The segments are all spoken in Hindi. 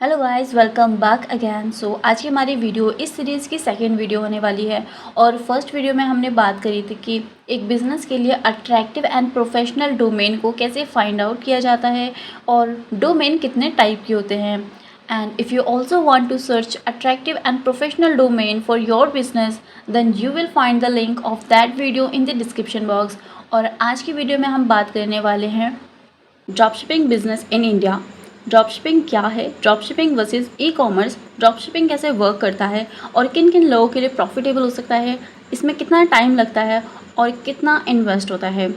Hello guys, welcome back again. आज की हमारी वीडियो इस सीरीज़ की सेकंड वीडियो होने वाली है। और फर्स्ट वीडियो में हमने बात करी थी कि एक बिज़नेस के लिए अट्रैक्टिव एंड प्रोफेशनल डोमेन को कैसे फाइंड आउट किया जाता है और डोमेन कितने टाइप के होते हैं। And if you also want to search attractive and professional domain for your business, then you will find the link of that video in the description box. और आज की वीडियो में हम बात करने वाले हैं dropshipping business in India. Dropshipping क्या है, dropshipping versus e commerce, dropshipping कैसे वर्क करता है और किन किन लोगों के लिए प्रॉफिटेबल हो सकता है, इसमें कितना टाइम लगता है और कितना इन्वेस्ट होता है।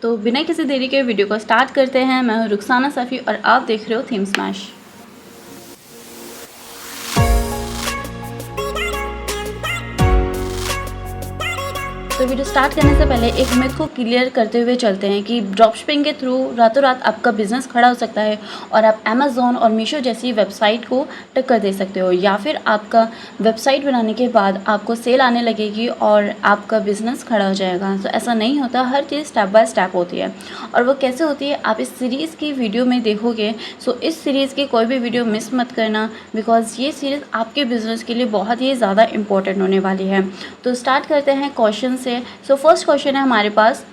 तो बिना किसी देरी के वीडियो को स्टार्ट करते हैं। मैं हूँ रुखसाना सफ़ी और आप देख रहे हो थीम स्मैश। तो वीडियो स्टार्ट करने से पहले एक मिथ को क्लियर करते हुए चलते हैं कि ड्रॉपशिपिंग के थ्रू रातों रात आपका बिजनेस खड़ा हो सकता है और आप अमेज़ॉन और मीशो जैसी वेबसाइट को टक्कर दे सकते हो, या फिर आपका वेबसाइट बनाने के बाद आपको सेल आने लगेगी और आपका बिजनेस खड़ा हो जाएगा। तो ऐसा नहीं होता, हर चीज़ स्टेप बाय स्टेप होती है। और वो कैसे होती है आप इस सीरीज़ की वीडियो में देखोगे। सो इस सीरीज़ की कोई भी वीडियो मिस मत करना, बिकॉज ये सीरीज़ आपके बिजनेस के लिए बहुत ही ज़्यादा इंपॉर्टेंट होने वाली है। तो स्टार्ट करते हैं क्वेश्चन से। सो फर्स्ट क्वेश्चन है हमारे पास,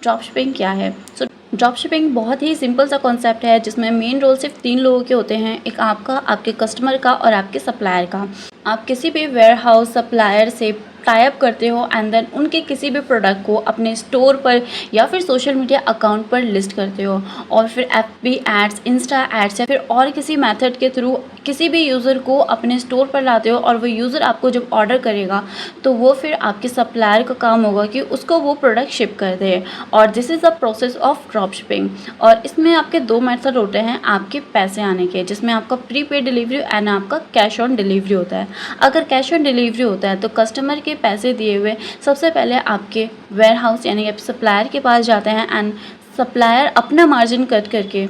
ड्रॉपशिपिंग क्या है। सो ड्रॉपशिपिंग बहुत ही सिंपल सा कॉन्सेप्ट है जिसमें मेन रोल सिर्फ 3 लोगों के होते हैं, एक आपका, आपके कस्टमर का और आपके सप्लायर का। आप किसी भी वेयर हाउस सप्लायर से टाई अप करते हो एंड देन उनके किसी भी प्रोडक्ट को अपने स्टोर पर या फिर सोशल मीडिया अकाउंट पर लिस्ट करते हो, और फिर एफबी एड्स, इंस्टा एड्स या फिर और किसी मेथड के थ्रू किसी भी यूज़र को अपने स्टोर पर लाते हो। और वो यूज़र आपको जब ऑर्डर करेगा तो वो फिर आपके सप्लायर का काम होगा कि उसको वो प्रोडक्ट शिप कर दे। और this is the process of drop shipping. और इसमें आपके 2 मेथड होते हैं आपके पैसे आने के, जिसमें आपका प्रीपेड डिलीवरी एंड आपका कैश ऑन डिलीवरी होता है। अगर कैश ऑन डिलीवरी होता है तो कस्टमर के पैसे दिए हुए सबसे पहले आपके वेयर हाउस यानी कि सप्लायर के पास जाते हैं एंड सप्लायर अपना मार्जिन कट करके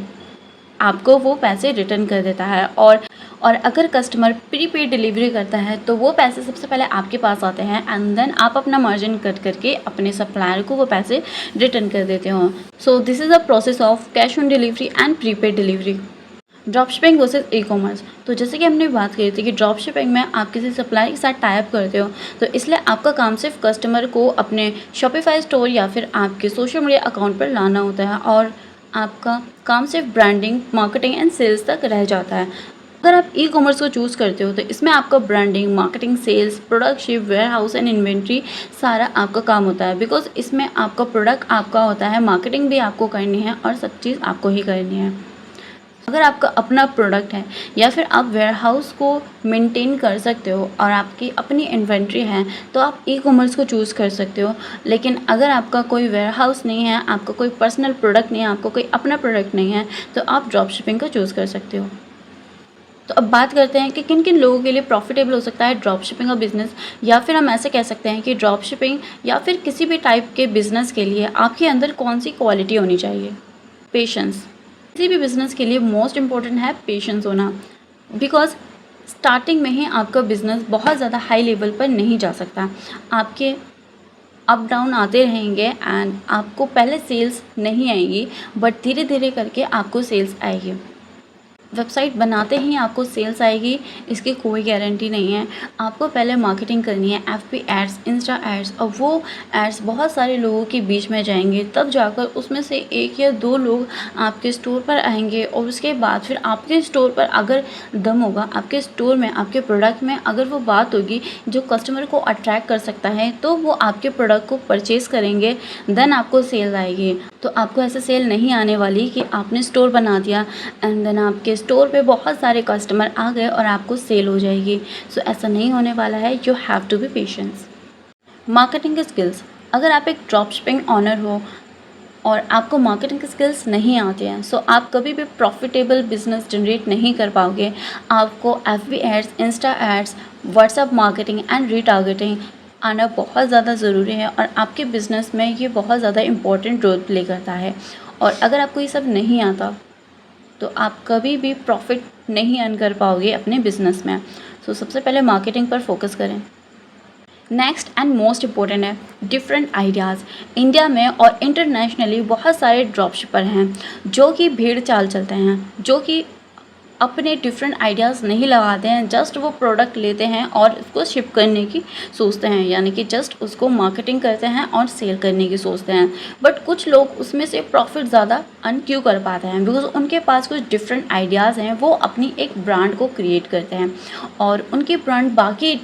आपको वो पैसे रिटर्न कर देता है। और अगर कस्टमर प्रीपेड डिलीवरी करता है तो वो पैसे सबसे पहले आपके पास आते हैं एंड देन आप अपना मार्जिन कट करके अपने सप्लायर को वो पैसे रिटर्न कर देते हो। So this is a process of cash on delivery and prepaid delivery. Dropshipping versus e commerce. तो जैसे कि हमने बात करी थी कि ड्रॉपशिपिंग में आप किसी सप्लायर के साथ टाई अप करते हो, तो इसलिए आपका काम सिर्फ कस्टमर को अपने शॉपिफाई स्टोर या फिर आपके सोशल मीडिया अकाउंट पर लाना होता है, और आपका काम सिर्फ ब्रांडिंग, मार्केटिंग एंड सेल्स तक रह जाता है। अगर आप ई कॉमर्स को चूज़ करते हो तो इसमें आपका branding, marketing, sales, product ship, warehouse and inventory सारा आपका काम होता है, बिकॉज इसमें आपका प्रोडक्ट आपका होता है, मार्केटिंग भी आपको करनी है और सब चीज़ आपको ही करनी है। अगर आपका अपना प्रोडक्ट है या फिर आप वेयर हाउस को मेंटेन कर सकते हो और आपकी अपनी इन्वेंट्री है तो आप ई कॉमर्स को चूज़ कर सकते हो। लेकिन अगर आपका कोई वेयर हाउस नहीं है, आपका कोई पर्सनल प्रोडक्ट नहीं है, आपको कोई अपना प्रोडक्ट नहीं है, तो आप ड्रॉप शिपिंग को चूज़ कर सकते हो। तो अब बात करते हैं कि किन किन लोगों के लिए प्रॉफिटेबल हो सकता है ड्रॉप शिपिंग का बिज़नेस, या फिर हम ऐसे कह सकते हैं कि ड्रॉप शिपिंग या फिर किसी भी टाइप के बिज़नेस के लिए आपके अंदर कौन सी क्वालिटी होनी चाहिए। पेशेंस। किसी भी बिज़नेस के लिए मोस्ट इम्पॉर्टेंट है पेशेंस होना, बिकॉज स्टार्टिंग में ही आपका बिज़नेस बहुत ज़्यादा हाई लेवल पर नहीं जा सकता। आपके अप डाउन आते रहेंगे एंड आपको पहले सेल्स नहीं आएगी, बट धीरे धीरे करके आपको सेल्स आएगी। वेबसाइट बनाते ही आपको सेल्स आएगी इसकी कोई गारंटी नहीं है। आपको पहले मार्केटिंग करनी है, एफबी एड्स, इंस्टा एड्स, और वो एड्स बहुत सारे लोगों के बीच में जाएंगे, तब जाकर उसमें से 1 या 2 लोग आपके स्टोर पर आएंगे। और उसके बाद फिर आपके स्टोर पर अगर दम होगा, आपके स्टोर में, आपके प्रोडक्ट में अगर वो बात होगी जो कस्टमर को अट्रैक्ट कर सकता है, तो वो आपके प्रोडक्ट को परचेज़ करेंगे, देन आपको सेल आएगी। तो आपको ऐसे सेल नहीं आने वाली कि आपने स्टोर बना दिया एंड देन आपके स्टोर पे बहुत सारे कस्टमर आ गए और आपको सेल हो जाएगी। सो ऐसा नहीं होने वाला है। You have to be patience. Marketing skills. अगर आप एक ड्रॉप शिपिंग ऑनर हो और आपको मार्केटिंग स्किल्स नहीं आते हैं, सो आप कभी भी प्रॉफिटेबल बिजनेस जनरेट नहीं कर पाओगे। आपको FB ads, insta ads, WhatsApp marketing and retargeting आना बहुत ज़्यादा ज़रूरी है, और आपके बिज़नेस में ये बहुत ज़्यादा इम्पोर्टेंट रोल प्ले करता है। और अगर आपको ये सब नहीं आता तो आप कभी भी प्रॉफिट नहीं अर्न कर पाओगे अपने बिजनेस में। सो सबसे पहले मार्केटिंग पर फोकस करें। नेक्स्ट एंड मोस्ट इम्पोर्टेंट है डिफरेंट आइडियाज़। इंडिया में और इंटरनेशनली बहुत सारे ड्रॉप शिपर हैं जो कि भीड़ चाल चलते हैं, जो कि अपने डिफरेंट आइडियाज़ नहीं लगाते हैं, जस्ट वो प्रोडक्ट लेते हैं और उसको शिप करने की सोचते हैं, यानी कि जस्ट उसको मार्केटिंग करते हैं और सेल करने की सोचते हैं। बट कुछ लोग उसमें से प्रॉफिट ज़्यादा अर्न क्यों कर पाते हैं? बिकॉज उनके पास कुछ डिफरेंट आइडियाज़ हैं, वो अपनी एक ब्रांड को क्रिएट करते हैं और उनकी ब्रांड बाकी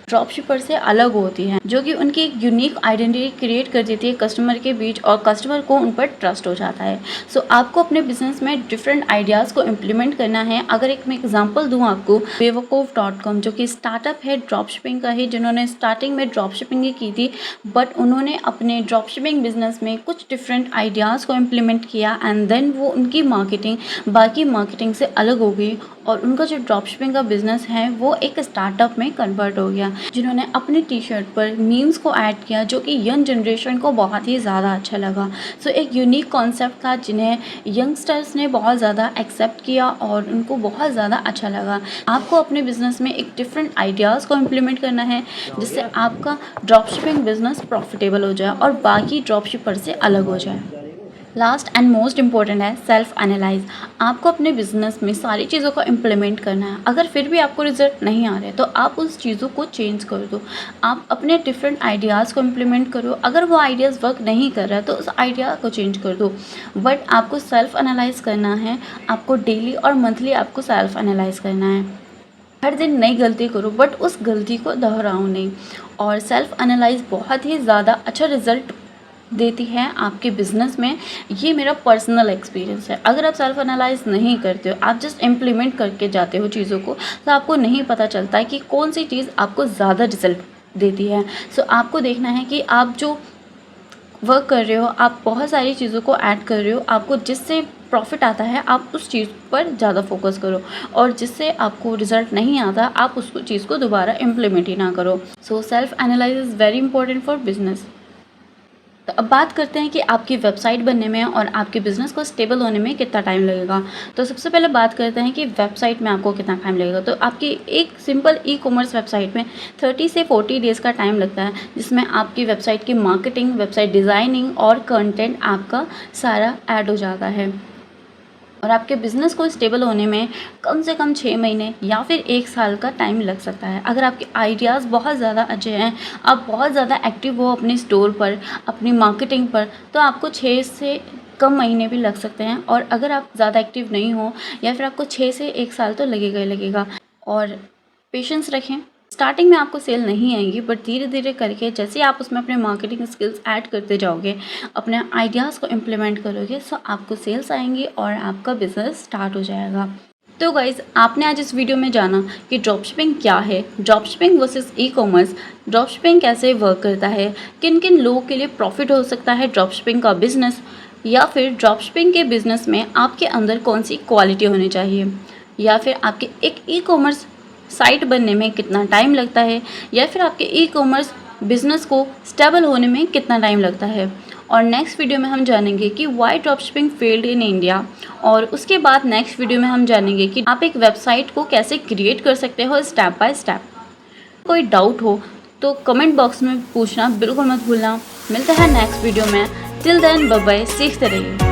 ड्रॉपशिपर से अलग होती हैं, जो कि उनकी एक यूनिक आइडेंटिटी क्रिएट कर देती है कस्टमर के बीच और कस्टमर को उन पर ट्रस्ट हो जाता है। सो आपको अपने बिजनेस में डिफरेंट आइडियाज़ को इम्प्लीमेंट करना है। अगर एक मैं एग्जांपल दूं आपको, बेवकूफ़.com जो कि स्टार्टअप है ड्रॉपशिपिंग का ही, जिन्होंने स्टार्टिंग में ड्रॉपशिपिंग ही की थी, बट उन्होंने अपने ड्रॉपशिपिंग बिजनेस में कुछ डिफरेंट आइडियाज़ को इम्प्लीमेंट किया एंड देन वो उनकी मार्केटिंग बाकी मार्केटिंग से अलग हो गई और उनका जो ड्रॉपशिपिंग का बिजनेस है वो एक स्टार्टअप में कन्वर्ट हो गया, जिन्होंने अपनी टी शर्ट पर मीम्स को ऐड किया जो कि यंग जनरेशन को बहुत ही ज़्यादा अच्छा लगा। सो एक यूनिक कॉन्सेप्ट था जिन्हें यंगस्टर्स ने बहुत ज़्यादा एक्सेप्ट किया और उनको बहुत ज़्यादा अच्छा लगा। आपको अपने बिजनेस में एक डिफरेंट आइडियाज़ को इम्प्लीमेंट करना है जिससे आपका ड्रॉपशिपिंग बिजनेस प्रॉफिटेबल हो जाए और बाकी ड्रॉपशिपर से अलग हो जाए। लास्ट एंड मोस्ट इम्पॉर्टेंट है सेल्फ एनालाइज। आपको अपने बिजनेस में सारी चीज़ों को इम्प्लीमेंट करना है। अगर फिर भी आपको रिजल्ट नहीं आ रहे तो आप उस चीज़ों को चेंज कर दो, आप अपने डिफरेंट आइडियाज़ को इम्प्लीमेंट करो। अगर वो आइडियाज़ वर्क नहीं कर रहा है तो उस आइडिया को चेंज कर दो, बट आपको सेल्फ एनालाइज करना है। आपको डेली और मंथली आपको सेल्फ एनालाइज करना है। हर दिन नई गलती करो बट उस गलती को दोहराओ नहीं। और सेल्फ एनालाइज बहुत ही ज़्यादा अच्छा रिजल्ट देती है आपके बिजनेस में। ये मेरा पर्सनल एक्सपीरियंस है। अगर आप सेल्फ एनालाइज नहीं करते हो, आप जस्ट इम्प्लीमेंट करके जाते हो चीज़ों को, तो आपको नहीं पता चलता है कि कौन सी चीज़ आपको ज़्यादा रिजल्ट देती है। सो आपको देखना है कि आप जो वर्क कर रहे हो, आप बहुत सारी चीज़ों को ऐड कर रहे हो, आपको जिससे प्रॉफिट आता है आप उस चीज़ पर ज़्यादा फोकस करो और जिससे आपको रिजल्ट नहीं आता आप उस चीज़ को दोबारा इम्प्लीमेंट ही ना करो। So self analyse is very important for business. तो अब बात करते हैं कि आपकी वेबसाइट बनने में और आपके बिज़नेस को स्टेबल होने में कितना टाइम लगेगा। तो सबसे पहले बात करते हैं कि वेबसाइट में आपको कितना टाइम लगेगा। तो आपकी एक सिंपल ई कॉमर्स वेबसाइट में 30 से 40 डेज़ का टाइम लगता है, जिसमें आपकी वेबसाइट की मार्केटिंग, वेबसाइट डिज़ाइनिंग और कंटेंट आपका सारा ऐड हो जाता है। और आपके बिज़नेस को स्टेबल होने में कम से कम 6 महीने या फिर 1 साल का टाइम लग सकता है। अगर आपके आइडियाज़ बहुत ज़्यादा अच्छे हैं, आप बहुत ज़्यादा एक्टिव हो अपने स्टोर पर, अपनी मार्केटिंग पर, तो आपको 6 से कम महीने भी लग सकते हैं। और अगर आप ज़्यादा एक्टिव नहीं हो या फिर आपको 6 से 1 साल तो लगेगा ही लगेगा। और पेशेंस रखें। स्टार्टिंग में आपको सेल नहीं आएंगी, बट धीरे धीरे करके जैसे आप उसमें अपने मार्केटिंग स्किल्स ऐड करते जाओगे, अपने आइडियाज़ को इम्प्लीमेंट करोगे, सो आपको सेल्स आएंगी और आपका बिजनेस स्टार्ट हो जाएगा। तो गाइज़, आपने आज इस वीडियो में जाना कि ड्रॉपशिपिंग क्या है, dropshipping versus e commerce, dropshipping कैसे वर्क करता है, किन किन लोगों के लिए प्रॉफिट हो सकता है ड्रॉपशिपिंग का बिजनेस, या फिर ड्रॉपशिपिंग के बिजनेस में आपके अंदर कौन सी क्वालिटी होनी चाहिए, या फिर आपके एक ई कॉमर्स साइट बनने में कितना टाइम लगता है, या फिर आपके ई कॉमर्स बिजनेस को स्टेबल होने में कितना टाइम लगता है। और नेक्स्ट वीडियो में हम जानेंगे कि why dropshipping failed in India. और उसके बाद नेक्स्ट वीडियो में हम जानेंगे कि आप एक वेबसाइट को कैसे क्रिएट कर सकते हो स्टेप बाय स्टेप। कोई डाउट हो तो कमेंट बॉक्स में पूछना बिल्कुल मत भूलना। मिलते हैं नेक्स्ट वीडियो में। टिल देन बाय बाय, सीखते रहिए।